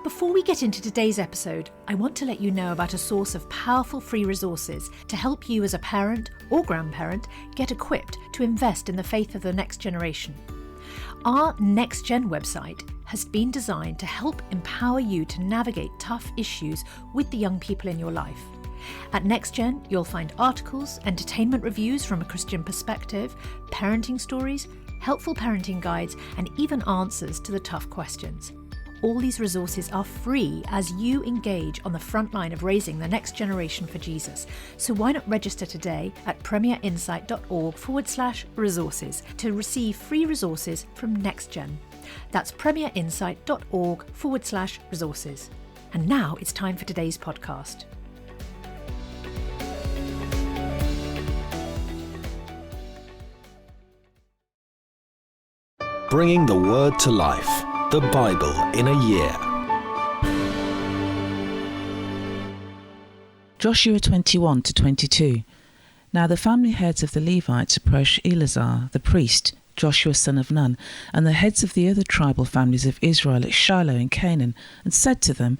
Before we get into today's episode, I want to let you know about a source of powerful free resources to help you as a parent or grandparent get equipped to invest in the faith of the next generation. Our Next Gen website has been designed to help empower you to navigate tough issues with the young people in your life. At Next Gen, you'll find articles, entertainment reviews from a Christian perspective, parenting stories, helpful parenting guides, and even answers to the tough questions. All these resources are free as you engage on the front line of raising the next generation for Jesus. So why not register today at premierinsight.org/resources to receive free resources from NextGen. That's premierinsight.org/resources. And now it's time for today's podcast. Bringing the Word to life. The Bible in a year. Joshua 21 to 22. Now the family heads of the Levites approached Eleazar, the priest, Joshua son of Nun, and the heads of the other tribal families of Israel at Shiloh in Canaan, and said to them,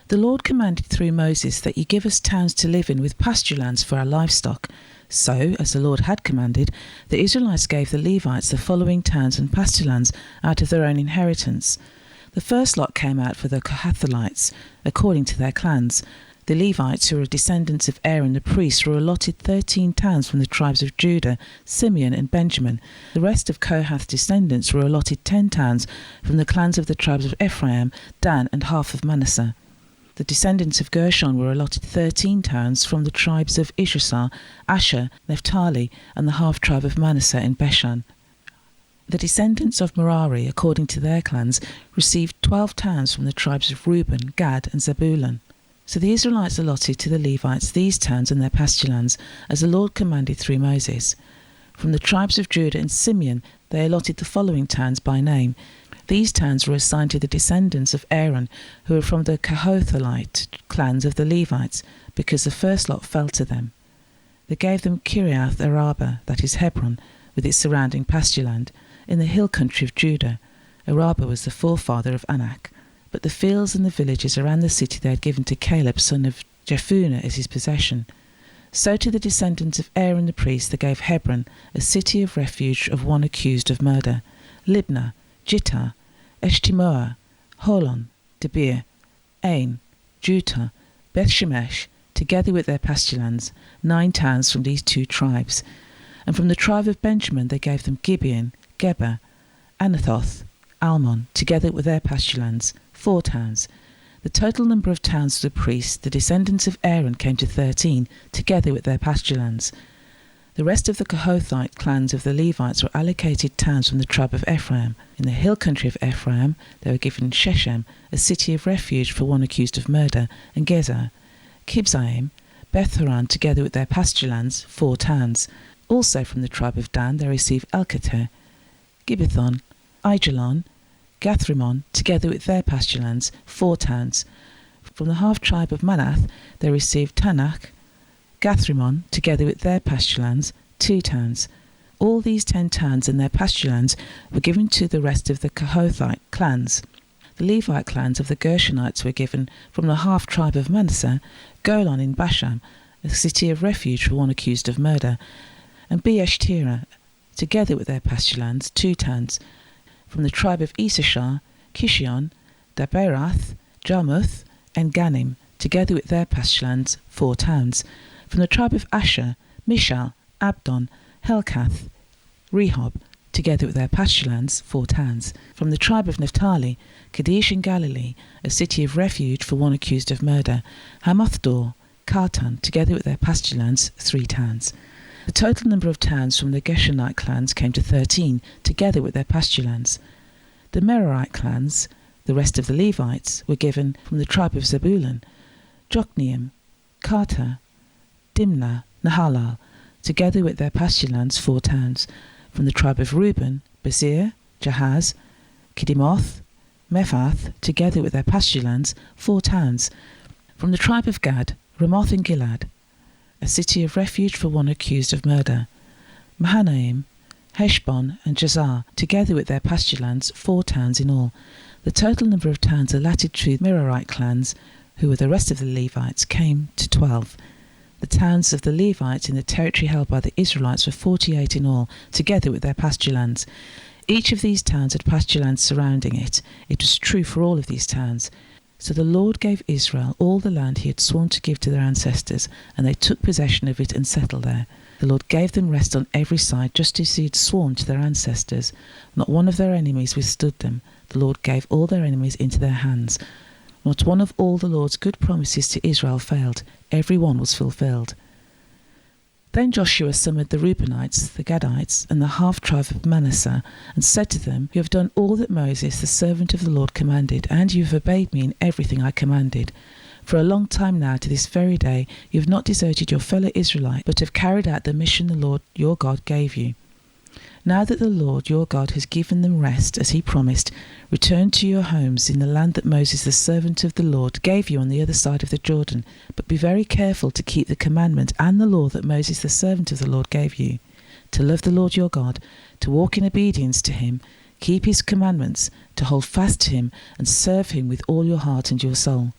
"The Lord commanded through Moses that you give us towns to live in with pasture lands for our livestock." So, as the Lord had commanded, the Israelites gave the Levites the following towns and pasture lands out of their own inheritance. The first lot came out for the Kohathites, according to their clans. The Levites, who were descendants of Aaron the priest, were allotted 13 towns from the tribes of Judah, Simeon and Benjamin. The rest of Kohath's descendants were allotted 10 towns from the clans of the tribes of Ephraim, Dan and half of Manasseh. The descendants of Gershon were allotted 13 towns from the tribes of Issachar, Asher, Naphtali, and the half-tribe of Manasseh in Bashan. The descendants of Merari, according to their clans, received 12 towns from the tribes of Reuben, Gad, and Zebulun. So the Israelites allotted to the Levites these towns and their pasture lands, as the Lord commanded through Moses. From the tribes of Judah and Simeon, they allotted the following towns by name. These towns were assigned to the descendants of Aaron, who were from the Kohathite clans of the Levites, because the first lot fell to them. They gave them Kiriath Araba, that is Hebron, with its surrounding pasture land, in the hill country of Judah. Araba was the forefather of Anak, but the fields and the villages around the city they had given to Caleb, son of Jephunneh, as his possession. So to the descendants of Aaron the priest they gave Hebron, a city of refuge of one accused of murder, Libnah, Jittah, Eshtimoah, Holon, Debir, Ain, Jutah, Beth-Shemesh, together with their pasture lands, 9 towns from these 2 tribes. And from the tribe of Benjamin they gave them Gibeon, Geba, Anathoth, Almon, together with their pasture lands, 4 towns. The total number of towns of the priests, the descendants of Aaron, came to 13, together with their pasture lands. The rest of the Kohathite clans of the Levites were allocated towns from the tribe of Ephraim. In the hill country of Ephraim they were given Shechem, a city of refuge for one accused of murder, and Gezer, Kibzaim, Beth-horon, together with their pasture lands, 4 towns. Also from the tribe of Dan they received Elkateh, Gibbethon, Aijalon, Gathrimon, together with their pasture lands, 4 towns. From the half-tribe of Manath they received Tanakh, Gathrimon, together with their pasture lands, 2 towns. All these 10 towns and their pasture lands were given to the rest of the Kohathite clans. The Levite clans of the Gershonites were given from the half-tribe of Manasseh, Golan in Bashan, a city of refuge for one accused of murder, and Beeshtira, together with their pasture lands, 2 towns. From the tribe of Issachar, Kishion, Daberath, Jarmuth, and Ganim, together with their pasture lands, 4 towns. From the tribe of Asher, Mishal, Abdon, Helkath, Rehob, together with their pasture lands, 4 towns. From the tribe of Naphtali, Kadesh in Galilee, a city of refuge for one accused of murder, Hamathdor, Kartan, together with their pasture lands, 3 towns. The total number of towns from the Gershonite clans came to 13, together with their pasture lands. The Merarite clans, the rest of the Levites, were given from the tribe of Zebulun, Jokneam, Karta, Dimnah, Nahalal, together with their pasture lands, 4 towns. From the tribe of Reuben, Bezir, Jahaz, Kidimoth, Mephath, together with their pasture lands, 4 towns. From the tribe of Gad, Ramoth in Gilead, a city of refuge for one accused of murder, Mahanaim, Heshbon, and Jazer, together with their pasture lands, 4 towns in all. The total number of towns allotted to the Merarite clans, who were the rest of the Levites, came to 12. The towns of the Levites in the territory held by the Israelites were 48 in all, together with their pasture lands. Each of these towns had pasture lands surrounding it. It was true for all of these towns. So the Lord gave Israel all the land he had sworn to give to their ancestors, and they took possession of it and settled there. The Lord gave them rest on every side, just as he had sworn to their ancestors. Not one of their enemies withstood them. The Lord gave all their enemies into their hands. Not one of all the Lord's good promises to Israel failed. Every one was fulfilled. Then Joshua summoned the Reubenites, the Gadites, and the half-tribe of Manasseh, and said to them, "You have done all that Moses, the servant of the Lord, commanded, and you have obeyed me in everything I commanded. For a long time now, to this very day, you have not deserted your fellow Israelite, but have carried out the mission the Lord your God gave you. Now that the Lord your God has given them rest, as he promised, return to your homes in the land that Moses, the servant of the Lord, gave you on the other side of the Jordan. But be very careful to keep the commandment and the law that Moses, the servant of the Lord, gave you, to love the Lord your God, to walk in obedience to him, keep his commandments, to hold fast to him, and serve him with all your heart and your soul."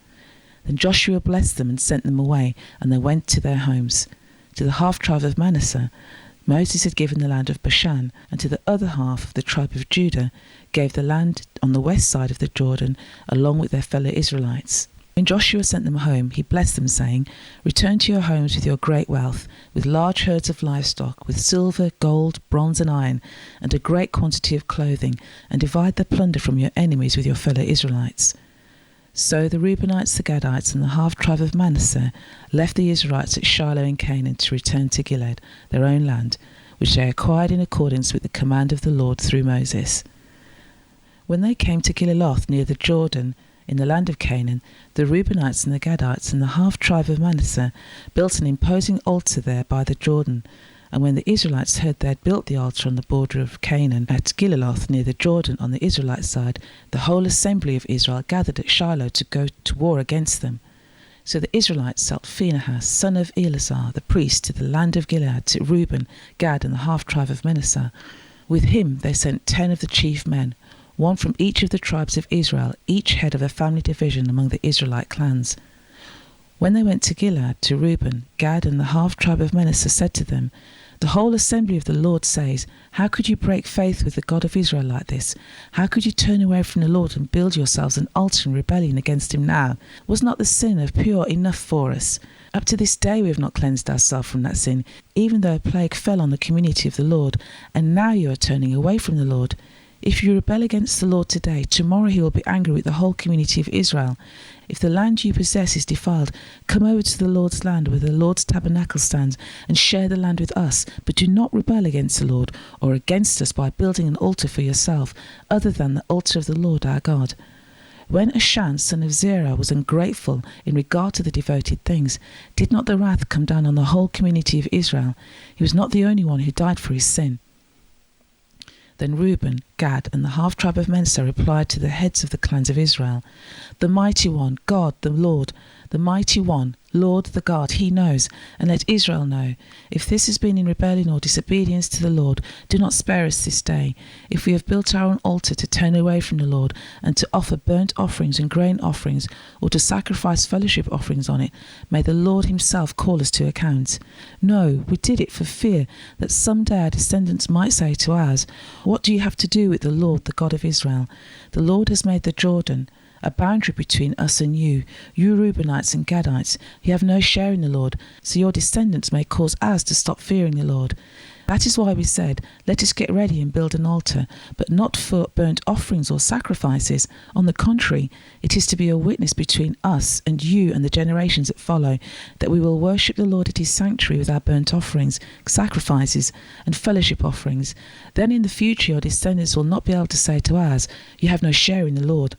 Then Joshua blessed them and sent them away, and they went to their homes. To the half-tribe of Manasseh, Moses had given the land of Bashan, and to the other half of the tribe of Judah gave the land on the west side of the Jordan, along with their fellow Israelites. When Joshua sent them home, he blessed them, saying, "Return to your homes with your great wealth, with large herds of livestock, with silver, gold, bronze and iron, and a great quantity of clothing, and divide the plunder from your enemies with your fellow Israelites." So the Reubenites, the Gadites, and the half-tribe of Manasseh left the Israelites at Shiloh in Canaan to return to Gilead, their own land, which they acquired in accordance with the command of the Lord through Moses. When they came to Gililoth near the Jordan, in the land of Canaan, the Reubenites and the Gadites and the half-tribe of Manasseh built an imposing altar there by the Jordan. And when the Israelites heard they had built the altar on the border of Canaan at Gililoth near the Jordan on the Israelite side, the whole assembly of Israel gathered at Shiloh to go to war against them. So the Israelites sent Phinehas, son of Eleazar, the priest, to the land of Gilead, to Reuben, Gad, and the half-tribe of Manasseh. With him they sent 10 of the chief men, one from each of the tribes of Israel, each head of a family division among the Israelite clans. When they went to Gilead, to Reuben, Gad, and the half-tribe of Manasseh said to them, "The whole assembly of the Lord says, how could you break faith with the God of Israel like this? How could you turn away from the Lord and build yourselves an altar in rebellion against him now? Was not the sin of Peor enough for us? Up to this day we have not cleansed ourselves from that sin, even though a plague fell on the community of the Lord, and now you are turning away from the Lord. If you rebel against the Lord today, tomorrow he will be angry with the whole community of Israel. If the land you possess is defiled, come over to the Lord's land where the Lord's tabernacle stands and share the land with us, but do not rebel against the Lord or against us by building an altar for yourself, other than the altar of the Lord our God." When Ashan, son of Zerah, was ungrateful in regard to the devoted things, did not the wrath come down on the whole community of Israel? He was not the only one who died for his sin. Then Reuben, Gad, and the half-tribe of Manasseh replied to the heads of the clans of Israel, "The mighty one, God, the Lord, the mighty one, Lord the God, he knows, and let Israel know. If this has been in rebellion or disobedience to the Lord, do not spare us this day. If we have built our own altar to turn away from the Lord, and to offer burnt offerings and grain offerings, or to sacrifice fellowship offerings on it, may the Lord himself call us to account. No, we did it for fear that some day our descendants might say to ours, 'What do you have to do with the Lord, the God of Israel? The Lord has made the Jordan a boundary between us and you Reubenites and Gadites. You have no share in the Lord, so your descendants may cause us to stop fearing the Lord.' That is why we said, 'Let us get ready and build an altar, but not for burnt offerings or sacrifices. On the contrary, it is to be a witness between us and you and the generations that follow, that we will worship the Lord at his sanctuary with our burnt offerings, sacrifices, and fellowship offerings. Then in the future your descendants will not be able to say to ours, 'You have no share in the Lord.'"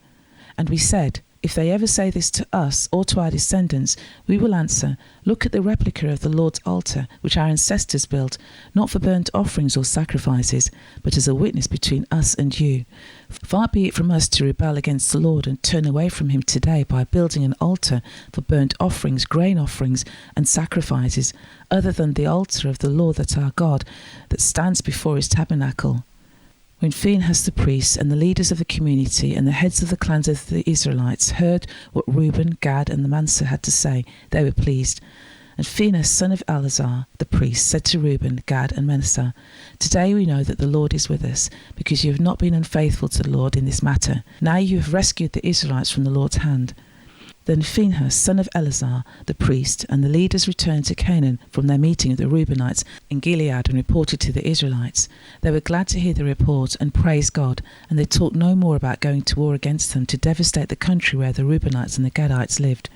And we said, "If they ever say this to us or to our descendants, we will answer, 'Look at the replica of the Lord's altar, which our ancestors built, not for burnt offerings or sacrifices, but as a witness between us and you. Far be it from us to rebel against the Lord and turn away from him today by building an altar for burnt offerings, grain offerings, and sacrifices, other than the altar of the Lord that our God, that stands before his tabernacle.'" When Phinehas the priest and the leaders of the community and the heads of the clans of the Israelites heard what Reuben, Gad and Manasseh had to say, they were pleased. And Phinehas, son of Eleazar the priest, said to Reuben, Gad and Manasseh, "Today we know that the Lord is with us, because you have not been unfaithful to the Lord in this matter. Now you have rescued the Israelites from the Lord's hand." Then Phinehas, son of Eleazar the priest, and the leaders returned to Canaan from their meeting of the Reubenites in Gilead and reported to the Israelites. They were glad to hear the report and praised God, and they talked no more about going to war against them to devastate the country where the Reubenites and the Gadites lived.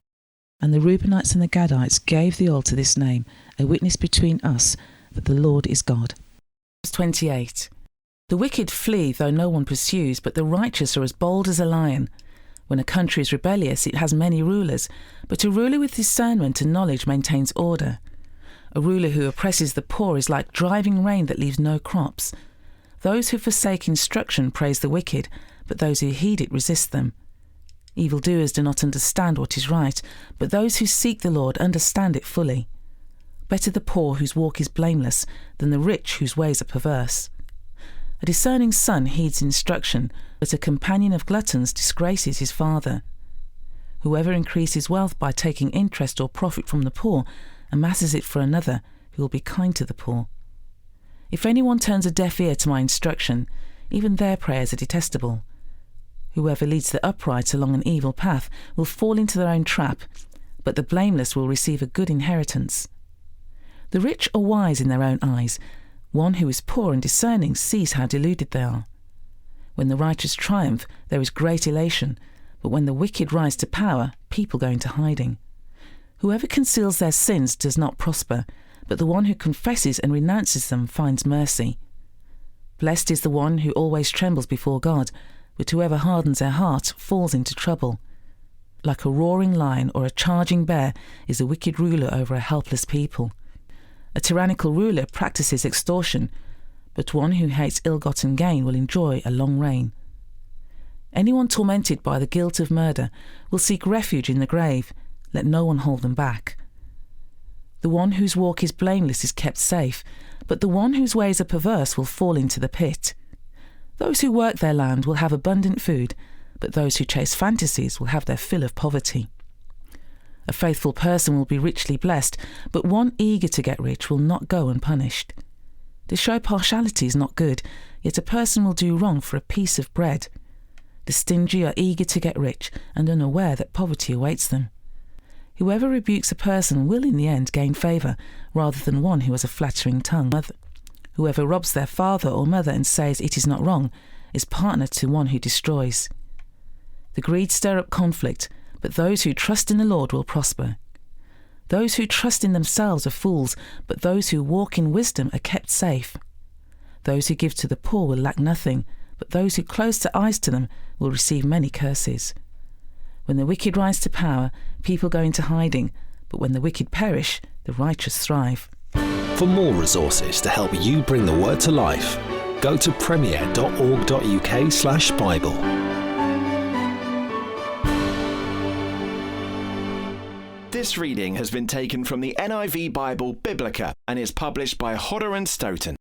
And the Reubenites and the Gadites gave the altar this name, a witness between us that the Lord is God. Verse 28. The wicked flee though no one pursues, but the righteous are as bold as a lion. When a country is rebellious, it has many rulers, but a ruler with discernment and knowledge maintains order. A ruler who oppresses the poor is like driving rain that leaves no crops. Those who forsake instruction praise the wicked, but those who heed it resist them. Evildoers do not understand what is right, but those who seek the Lord understand it fully. Better the poor whose walk is blameless than the rich whose ways are perverse. A discerning son heeds instruction, but a companion of gluttons disgraces his father. Whoever increases wealth by taking interest or profit from the poor amasses it for another who will be kind to the poor. If anyone turns a deaf ear to my instruction, even their prayers are detestable. Whoever leads the upright along an evil path will fall into their own trap, but the blameless will receive a good inheritance. The rich are wise in their own eyes. One who is poor and discerning sees how deluded they are. When the righteous triumph, there is great elation, but when the wicked rise to power, people go into hiding. Whoever conceals their sins does not prosper, but the one who confesses and renounces them finds mercy. Blessed is the one who always trembles before God, but whoever hardens their heart falls into trouble. Like a roaring lion or a charging bear is a wicked ruler over a helpless people. A tyrannical ruler practices extortion, but one who hates ill-gotten gain will enjoy a long reign. Anyone tormented by the guilt of murder will seek refuge in the grave. Let no one hold them back. The one whose walk is blameless is kept safe, but the one whose ways are perverse will fall into the pit. Those who work their land will have abundant food, but those who chase fantasies will have their fill of poverty. A faithful person will be richly blessed, but one eager to get rich will not go unpunished. To show partiality is not good, yet a person will do wrong for a piece of bread. The stingy are eager to get rich and unaware that poverty awaits them. Whoever rebukes a person will in the end gain favour, rather than one who has a flattering tongue. Whoever robs their father or mother and says it is not wrong is partner to one who destroys. The greedy stir up conflict, but those who trust in the Lord will prosper. Those who trust in themselves are fools, but those who walk in wisdom are kept safe. Those who give to the poor will lack nothing, but those who close their eyes to them will receive many curses. When the wicked rise to power, people go into hiding, but when the wicked perish, the righteous thrive. For more resources to help you bring the word to life, go to premier.org.uk/Bible. This reading has been taken from the NIV Bible Biblica and is published by Hodder and Stoughton.